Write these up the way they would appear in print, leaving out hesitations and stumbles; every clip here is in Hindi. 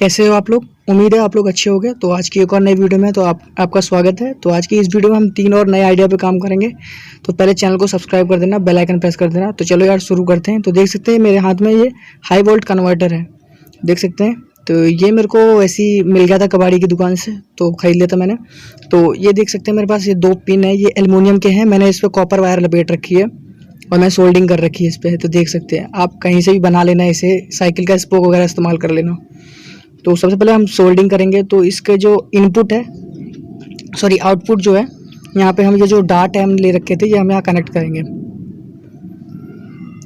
कैसे हो आप लोग। उम्मीद है आप लोग अच्छे होंगे। तो आज की एक और नई वीडियो में तो आपका स्वागत है। तो आज की इस वीडियो में हम 3 और नए आइडिया पे काम करेंगे। तो पहले चैनल को सब्सक्राइब कर देना, बेल आइकन प्रेस कर देना। तो चलो यार शुरू करते हैं। तो देख सकते हैं मेरे हाथ में ये हाई वोल्ट कन्वर्टर है, देख सकते हैं। तो ये मेरे को ऐसे ही मिल गया था कबाड़ी की दुकान से, तो खरीद लिया था मैंने। तो ये देख सकते हैं मेरे पास ये 2 पिन है, ये एल्युमिनियम के हैं। मैंने इस पर कॉपर वायर लपेट रखी है और मैं सोल्डिंग कर रखी है इस पर। तो देख सकते हैं आप कहीं से भी बना लेना, इसे साइकिल का स्पोक वगैरह इस्तेमाल कर लेना। तो सबसे पहले हम सोल्डिंग करेंगे। तो इसके जो इनपुट है, सॉरी आउटपुट जो है, यहाँ पे हम ये जो डार्ट है हम ले रखे थे, ये हम यहाँ कनेक्ट करेंगे।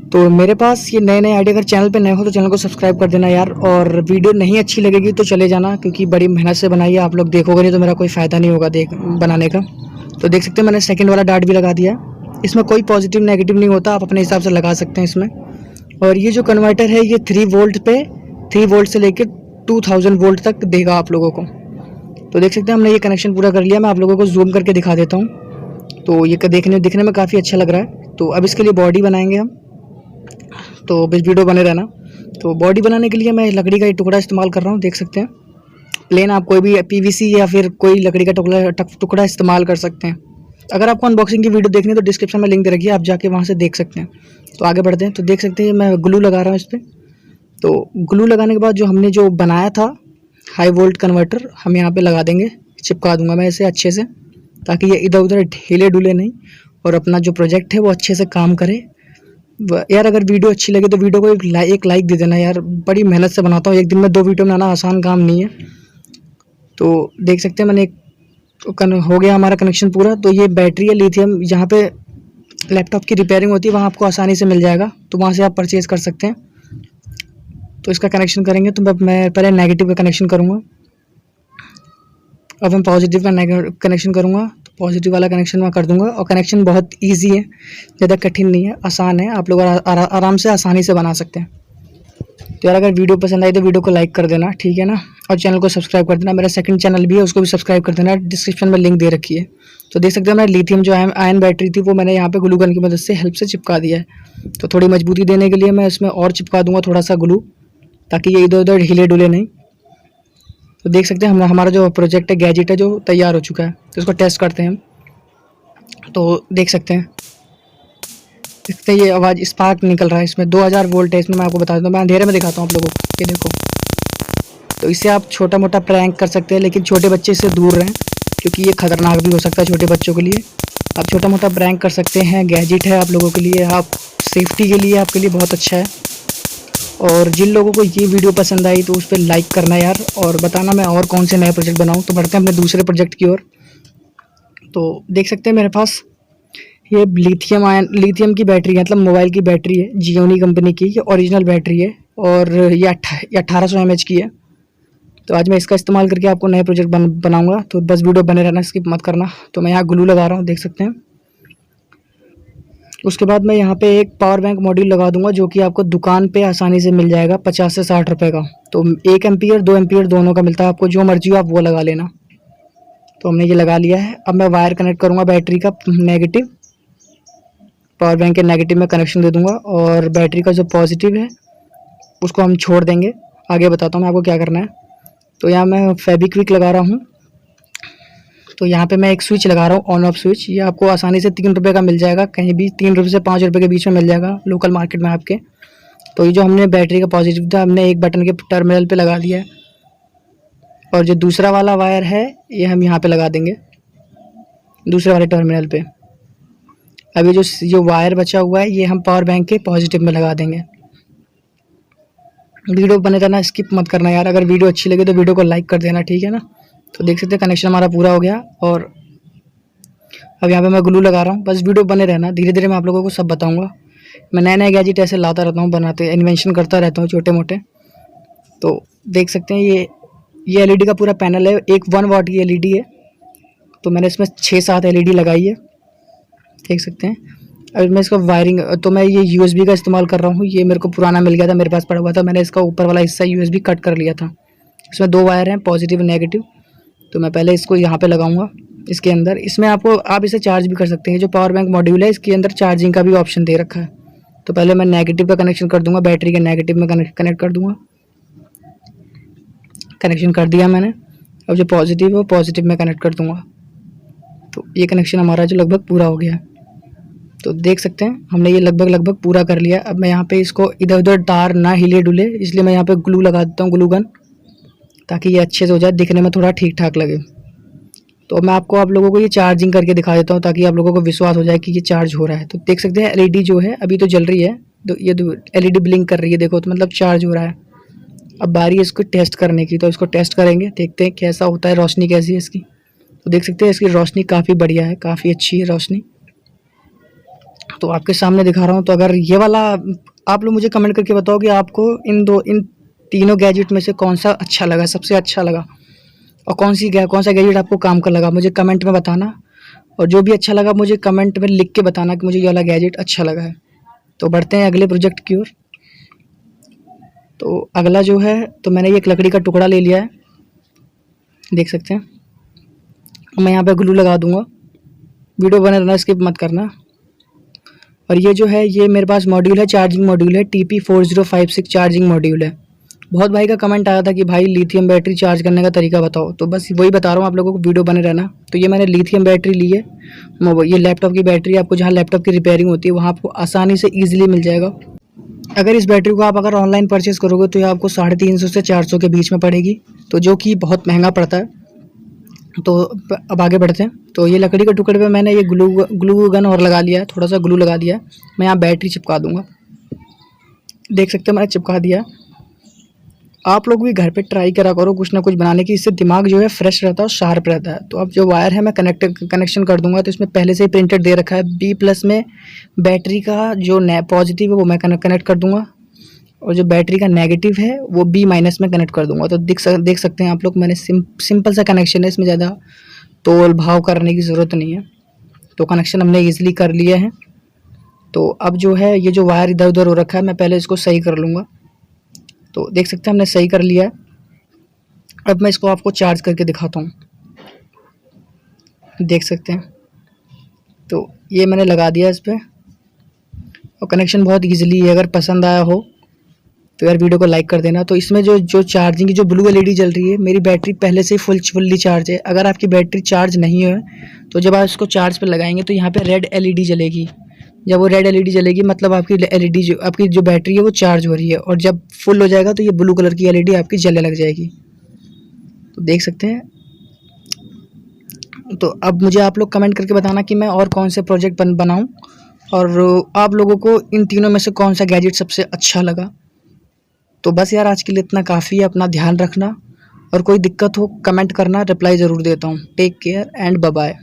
तो मेरे पास ये नए आइडिया, अगर चैनल पे नए हो तो चैनल को सब्सक्राइब कर देना यार। और वीडियो नहीं अच्छी लगेगी तो चले जाना, क्योंकि बड़ी मेहनत से बनाई है। आप लोग देखोगे नहीं तो मेरा कोई फ़ायदा नहीं होगा बनाने का। तो देख सकते हैं मैंने सेकेंड वाला डार्ट भी लगा दिया। इसमें कोई पॉजिटिव नेगेटिव नहीं होता, आप अपने हिसाब से लगा सकते हैं इसमें। और ये जो कन्वर्टर है ये 3 वोल्ट पे 3 वोल्ट से लेकर 2000 वोल्ट तक देगा आप लोगों को। तो देख सकते हैं हमने ये कनेक्शन पूरा कर लिया। मैं आप लोगों को जूम करके दिखा देता हूँ। तो ये दिखने में काफ़ी अच्छा लग रहा है। तो अब इसके लिए बॉडी बनाएंगे हम, तो बस वीडियो बने रहना। तो बॉडी बनाने के लिए मैं लकड़ी का टुकड़ा इस्तेमाल कर रहा हूँ, देख सकते हैं। प्लेन आप कोई भी पीवीसी या फिर कोई लकड़ी का टुकड़ा इस्तेमाल कर सकते हैं। अगर आपको अनबॉक्सिंग की वीडियो देखनी है तो डिस्क्रिप्शन में लिंक दे रखी है, आप जाके वहाँ से देख सकते हैं। तो आगे बढ़ते हैं। तो देख सकते हैं मैं ग्लू लगा रहा हूँ इस पर। तो ग्लू लगाने के बाद जो हमने जो बनाया था हाई वोल्ट कन्वर्टर, हम यहाँ पे लगा देंगे, चिपका दूंगा मैं इसे अच्छे से, ताकि ये इधर उधर ढीले डुले नहीं और अपना जो प्रोजेक्ट है वो अच्छे से काम करे। यार अगर वीडियो अच्छी लगे तो वीडियो को एक लाइक दे देना यार। बड़ी मेहनत से बनाता हूँ, एक दिन में 2 वीडियो बनाना आसान काम नहीं है। तो देख सकते हैं मैंने हो गया हमारा कनेक्शन पूरा। तो ये बैटरी है लिथियम, जहाँ पे लैपटॉप की रिपेयरिंग होती है वहाँ आपको आसानी से मिल जाएगा, तो वहाँ से आप परचेज़ कर सकते हैं। तो इसका कनेक्शन करेंगे। तो मैं पहले नेगेटिव का कनेक्शन करूँगा, अब मैं पॉजिटिव का कनेक्शन करूँगा। तो पॉजिटिव वाला कनेक्शन मैं कर दूँगा। और कनेक्शन बहुत इजी है, ज़्यादा कठिन नहीं है, आसान है। आप लोग आराम से आसानी से बना सकते हैं। तो यार अगर वीडियो पसंद आई तो वीडियो को लाइक कर देना, ठीक है ना। और चैनल को सब्सक्राइब कर देना। मेरा सेकंड चैनल भी है, उसको भी सब्सक्राइब कर देना, डिस्क्रिप्शन में लिंक दे रखी है। तो देख सकते हैं मैं लिथियम जो आयन बैटरी थी वो मैंने यहाँ पे ग्लू गन की मदद से हेल्प से चिपका दिया है। तो थोड़ी मजबूती देने के लिए मैं इसमें और चिपका दूँगा थोड़ा सा ग्लू, ताकि ये इधर उधर हिले डुले नहीं। तो देख सकते हैं हमारा जो प्रोजेक्ट है, गैजेट है, जो तैयार हो चुका है। तो इसको टेस्ट करते हैं हम। तो देख सकते हैं ये आवाज़ स्पार्क निकल रहा है। इसमें 2000 वोल्ट है। इसमें मैं आपको बता दूँ, मैं अंधेरे में दिखाता हूँ आप लोगों को, ये देखो। तो इससे आप छोटा मोटा प्रैंक कर सकते हैं, लेकिन छोटे बच्चे से दूर रहें, क्योंकि ये खतरनाक भी हो सकता है छोटे बच्चों के लिए। आप छोटा मोटा प्रैंक कर सकते हैं, गैजेट है आप लोगों के लिए, आप सेफ्टी के लिए आपके लिए बहुत अच्छा है। और जिन लोगों को ये वीडियो पसंद आई तो उस पर लाइक करना यार, और बताना मैं और कौन से नए प्रोजेक्ट बनाऊँ। तो बढ़ते हैं अपने दूसरे प्रोजेक्ट की ओर। तो देख सकते हैं मेरे पास ये लिथियम की बैटरी है, मतलब मोबाइल की बैटरी है, जियोनी कंपनी की, ये ओरिजिनल बैटरी है। और ये 1800 mAh की है। तो आज मैं इसका इस्तेमाल करके आपको नए प्रोजेक्ट बनाऊंगा। तो बस वीडियो बने रहना, स्किप मत करना। तो मैं यहाँ ग्लू लगा रहा हूँ, देख सकते हैं। उसके बाद मैं यहाँ पे एक पावर बैंक मॉड्यूल लगा दूंगा, जो कि आपको दुकान पे आसानी से मिल जाएगा 50 से 60 रुपये का। तो 1 एम्पीयर 2 एम्पीयर दोनों का मिलता है, आपको जो मर्जी हो आप वो लगा लेना। तो हमने ये लगा लिया है। अब मैं वायर कनेक्ट करूँगा बैटरी का नेगेटिव, पावर बैंक के नेगेटिव में कनेक्शन दे दूँगा, और बैटरी का जो पॉजिटिव है उसको हम छोड़ देंगे। आगे बताता हूँ मैं आपको क्या करना है। तो यहाँ मैं फेविक्विक लगा रहा हूँ। तो यहाँ पे मैं एक स्विच लगा रहा हूँ, ऑन ऑफ स्विच। ये आपको आसानी से 3 रुपये का मिल जाएगा, कहीं भी 3 रुपये से 5 रुपये के बीच में मिल जाएगा लोकल मार्केट में आपके। तो ये जो हमने बैटरी का पॉजिटिव था, हमने एक बटन के टर्मिनल पे लगा दिया है। और जो दूसरा वाला वायर है ये हम यहाँ पे लगा देंगे, दूसरे वाले टर्मिनल पे। अभी जो वायर बचा हुआ है ये हम पावर बैंक के पॉजिटिव में लगा देंगे। वीडियो बने रहना, स्किप मत करना यार। अगर वीडियो अच्छी लगे तो वीडियो को लाइक कर देना, ठीक है ना। तो देख सकते हैं कनेक्शन हमारा पूरा हो गया। और अब यहाँ पे मैं ग्लू लगा रहा हूँ। बस वीडियो बने रहना, धीरे धीरे मैं आप लोगों को सब बताऊँगा। मैं नए गैजेट ऐसे लाता रहता हूँ, बनाते इन्वेंशन करता रहता हूँ छोटे मोटे। तो देख सकते हैं ये एलईडी का पूरा पैनल है, एक 1 वाट की एलईडी है। तो मैंने इसमें 6-7 एलईडी लगाई है, देख सकते हैं। अब मैं इसका वायरिंग, तो मैं ये यूएसबी का इस्तेमाल कर रहा हूँ। ये मेरे को पुराना मिल गया था, मेरे पास पड़ा हुआ था। मैंने इसका ऊपर वाला हिस्सा यूएसबी कट कर लिया था। इसमें 2 वायर हैं, पॉजिटिव और नेगेटिव। तो मैं पहले इसको यहाँ पे लगाऊंगा इसके अंदर। इसमें आप इसे चार्ज भी कर सकते हैं। जो पावर बैंक मॉड्यूल है इसके अंदर चार्जिंग का भी ऑप्शन दे रखा है। तो पहले मैं नेगेटिव का कनेक्शन कर दूंगा, बैटरी के नेगेटिव में कनेक्ट कर दूंगा। कनेक्शन कर दिया मैंने। अब जो पॉजिटिव है वो पॉजिटिव में कनेक्ट कर दूँगा। तो ये कनेक्शन हमारा जो लगभग पूरा हो गया है। तो देख सकते हैं हमने ये लगभग पूरा कर लिया। अब मैं यहाँ पे इसको इधर उधर तार ना हिले डुले, इसलिए मैं यहाँ पे ग्लू लगा देता हूँ, ग्लू गन, ताकि ये अच्छे से हो जाए, दिखने में थोड़ा ठीक ठाक लगे। तो मैं आपको आप लोगों को ये चार्जिंग करके दिखा देता हूँ ताकि आप लोगों को विश्वास हो जाए कि ये चार्ज हो रहा है। तो देख सकते हैं एलईडी जो है अभी तो जल रही है, तो ये एलईडी ब्लिंक कर रही है, देखो, तो मतलब चार्ज हो रहा है। अब बारी है इसको टेस्ट करने की, तो इसको टेस्ट करेंगे, देखते हैं कैसा होता है, रोशनी कैसी है इसकी। तो देख सकते हैं इसकी रोशनी काफ़ी बढ़िया है, काफ़ी अच्छी है रोशनी। तो आपके सामने दिखा रहा हूँ। तो अगर ये वाला, आप लोग मुझे कमेंट करके बताओ कि आपको इन तीनों गैजेट में से कौन सा अच्छा लगा, सबसे अच्छा लगा, और कौन सा गैजेट आपको काम का लगा, मुझे कमेंट में बताना। और जो भी अच्छा लगा मुझे कमेंट में लिख के बताना कि मुझे ये वाला गैजेट अच्छा लगा है। तो बढ़ते हैं अगले प्रोजेक्ट की ओर। तो अगला जो है, तो मैंने ये एक लकड़ी का टुकड़ा ले लिया है, देख सकते हैं। मैं यहाँ पे ग्लू लगा दूंगा, वीडियो बने रहना, स्किप मत करना। और ये जो है, ये मेरे पास मॉड्यूल है, चार्जिंग मॉड्यूल है, TP4056 चार्जिंग मॉड्यूल है। बहुत भाई का कमेंट आया था कि भाई लिथियम बैटरी चार्ज करने का तरीका बताओ, तो बस वही बता रहा हूँ आप लोगों को, वीडियो बने रहना। तो ये मैंने लिथियम बैटरी ली है, ये लैपटॉप की बैटरी, आपको जहाँ लैपटॉप की रिपेयरिंग होती है वहाँ आपको आसानी से ईजिली मिल जाएगा। अगर इस बैटरी को आप अगर ऑनलाइन परचेज़ करोगे तो ये आपको 350 से 400 के बीच में पड़ेगी, तो जो कि बहुत महंगा पड़ता है। तो अब आगे बढ़ते हैं। तो ये लकड़ी के टुकड़े पे मैंने ये ग्लू गन और लगा लिया है, थोड़ा सा ग्लू लगा दिया है। मैं यहाँ बैटरी चिपका दूंगा, देख सकते हैं मैंने चिपका दिया। आप लोग भी घर पे ट्राई करा करो कुछ ना कुछ बनाने की, इससे दिमाग जो है फ्रेश रहता है और शार्प रहता है। तो अब जो वायर है मैं कनेक्शन कर दूंगा। तो इसमें पहले से ही प्रिंटेड दे रखा है, B+ में बैटरी का जो पॉजिटिव है वो मैं कनेक्ट कर दूंगा, और जो बैटरी का नेगेटिव है वो B- में कनेक्ट कर दूंगा। तो देख सकते हैं आप लोग, मैंने सिंपल सा कनेक्शन है, इसमें ज़्यादा तोल भाव करने की ज़रूरत नहीं है। तो कनेक्शन हमने ईजिली कर लिया है। तो अब जो है, ये जो वायर इधर उधर हो रखा है, मैं पहले इसको सही कर लूँगा। तो देख सकते हैं हमने सही कर लिया है। अब मैं इसको आपको चार्ज करके दिखाता हूँ, देख सकते हैं। तो ये मैंने लगा दिया इस पर, और कनेक्शन बहुत ईजिली है। अगर पसंद आया हो तो यार वीडियो को लाइक कर देना। तो इसमें जो चार्जिंग की जो ब्लू एलईडी जल रही है, मेरी बैटरी पहले से फुल्ली चार्ज है। अगर आपकी बैटरी चार्ज नहीं है तो जब आप इसको चार्ज पर लगाएंगे तो यहाँ पे रेड एलईडी जलेगी। जब वो रेड एलईडी जलेगी मतलब आपकी एलईडी आपकी जो बैटरी है वो चार्ज हो रही है, और जब फुल हो जाएगा तो ये ब्लू कलर की एलईडी आपकी जलने लग जाएगी। तो देख सकते हैं। तो अब मुझे आप लोग कमेंट करके बताना कि मैं और कौन से प्रोजेक्ट बनाऊँ, और आप लोगों को इन तीनों में से कौन सा गैजेट सबसे अच्छा लगा। तो बस यार आज के लिए इतना काफ़ी है। अपना ध्यान रखना, और कोई दिक्कत हो कमेंट करना, रिप्लाई ज़रूर देता हूँ। Take care and bye bye.